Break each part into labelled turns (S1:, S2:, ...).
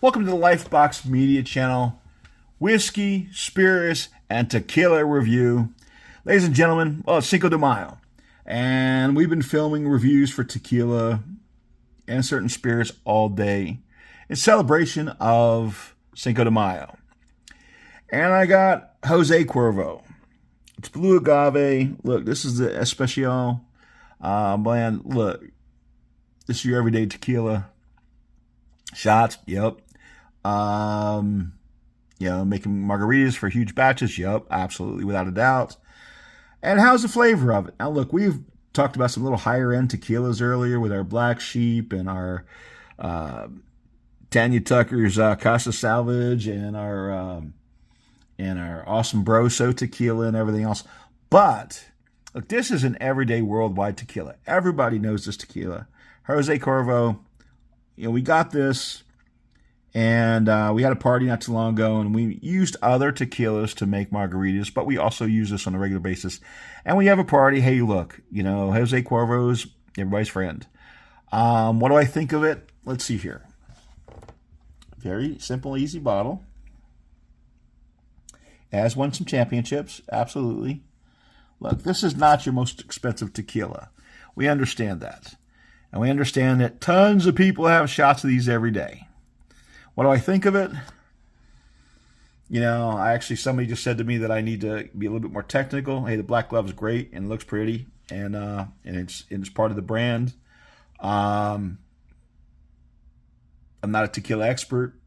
S1: Welcome to the Lifebox Media Channel, Whiskey, Spirits, and Tequila Review. Ladies and gentlemen, well, it's Cinco de Mayo, and we've been filming reviews for tequila and certain spirits all day in celebration of Cinco de Mayo. And I got Jose Cuervo. It's blue agave. Look, this is the Especial. Man, look, this is your everyday tequila. Shots, yep. Making margaritas for huge batches, yep, absolutely, without a doubt. And how's the flavor of it? Now, look, we've talked about some little higher end tequilas earlier with our Black Sheep and our Tanya Tucker's Casa Salvage and our Awesome Broso tequila and everything else. But look, this is an everyday worldwide tequila. Everybody knows this tequila. Jose Cuervo. We got this, and we had a party not too long ago, and we used other tequilas to make margaritas, but we also use this on a regular basis. And we have a party. Hey, look, Jose Cuervo's everybody's friend. What do I think of it? Let's see here. Very simple, easy bottle. It has won some championships, absolutely. Look, this is not your most expensive tequila. We understand that. And we understand that tons of people have shots of these every day. What do I think of it? Somebody just said to me that I need to be a little bit more technical. Hey, the black glove is great and it looks pretty, and it's part of the brand. I'm not a tequila expert.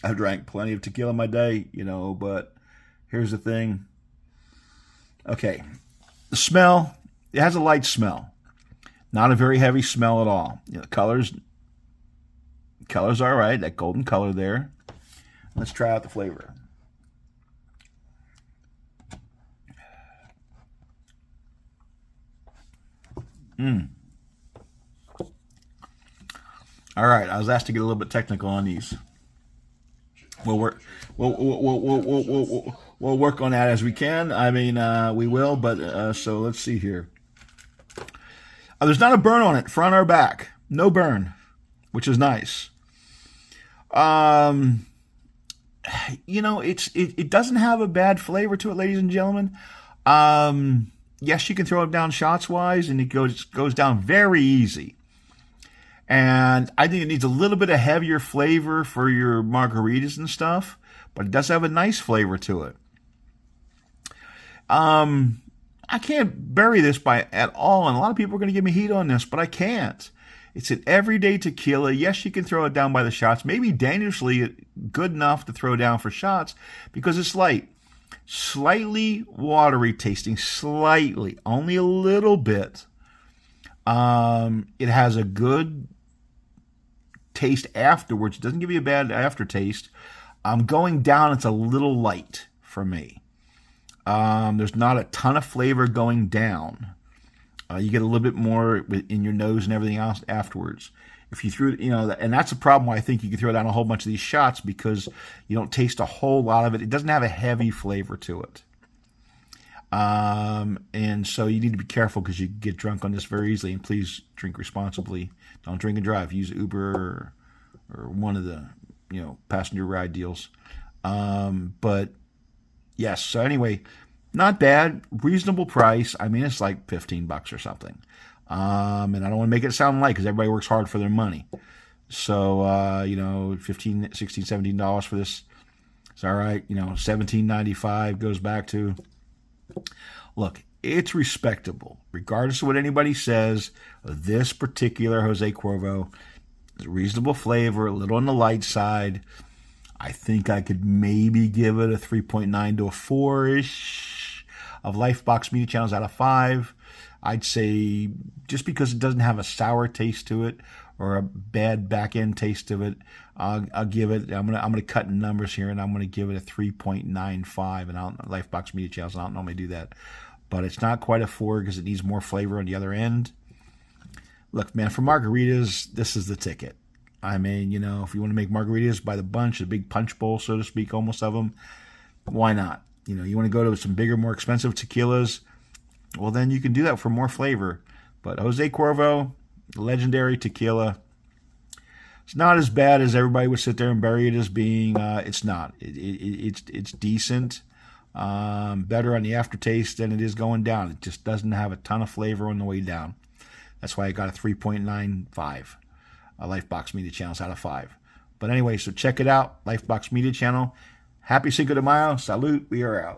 S1: I've drank plenty of tequila in my day, but here's the thing. Okay, the smell, it has a light smell. Not a very heavy smell at all. The color's all right. That golden color there. Let's try out the flavor. All right. I was asked to get a little bit technical on these. We'll work. We'll work on that as we can. We will. But so let's see here. There's not a burn on it, front or back. No burn, which is nice. It doesn't have a bad flavor to it, ladies and gentlemen. Yes, you can throw it down shots-wise, and it goes down very easy. And I think it needs a little bit of heavier flavor for your margaritas and stuff, but it does have a nice flavor to it. I can't bury this at all, and a lot of people are going to give me heat on this, but I can't. It's an everyday tequila. Yes, you can throw it down by the shots. Maybe dangerously good enough to throw down for shots because it's light. Slightly watery tasting, slightly, only a little bit. It has a good taste afterwards. It doesn't give you a bad aftertaste. Going down, it's a little light for me. There's not a ton of flavor going down. You get a little bit more in your nose and everything else afterwards. If you threw it, and that's a problem why I think you can throw down a whole bunch of these shots because you don't taste a whole lot of it. It doesn't have a heavy flavor to it. And so you need to be careful because you get drunk on this very easily. And please drink responsibly. Don't drink and drive. Use Uber or one of the, passenger ride deals. But yes, so anyway, not bad, reasonable price. It's like $15 or something. And I don't want to make it sound light because everybody works hard for their money. So, $15, $16, $17 for this. It's all right. $17.95 goes back to, look, it's respectable. Regardless of what anybody says, this particular Jose Cuervo is a reasonable flavor, a little on the light side. I think I could maybe give it a 3.9 to a 4-ish of Lifebox Media Channels out of 5. I'd say just because it doesn't have a sour taste to it or a bad back end taste of it, I'll give it. I'm gonna cut in numbers here, and I'm gonna give it a 3.95. And Lifebox Media Channels, I don't normally do that, but it's not quite a 4 because it needs more flavor on the other end. Look, man, for margaritas, this is the ticket. If you want to make margaritas by the bunch, a big punch bowl, so to speak, almost of them, why not? You want to go to some bigger, more expensive tequilas, well, then you can do that for more flavor. But Jose Cuervo, legendary tequila, It's not as bad as everybody would sit there and bury it as being. It's not. It's decent. Better on the aftertaste than it is going down. It just doesn't have a ton of flavor on the way down. That's why I got a 3.95. Lifebox Media Channels out of 5. But anyway, so check it out. Lifebox Media Channel. Happy Cinco de Mayo. Salute. We are out.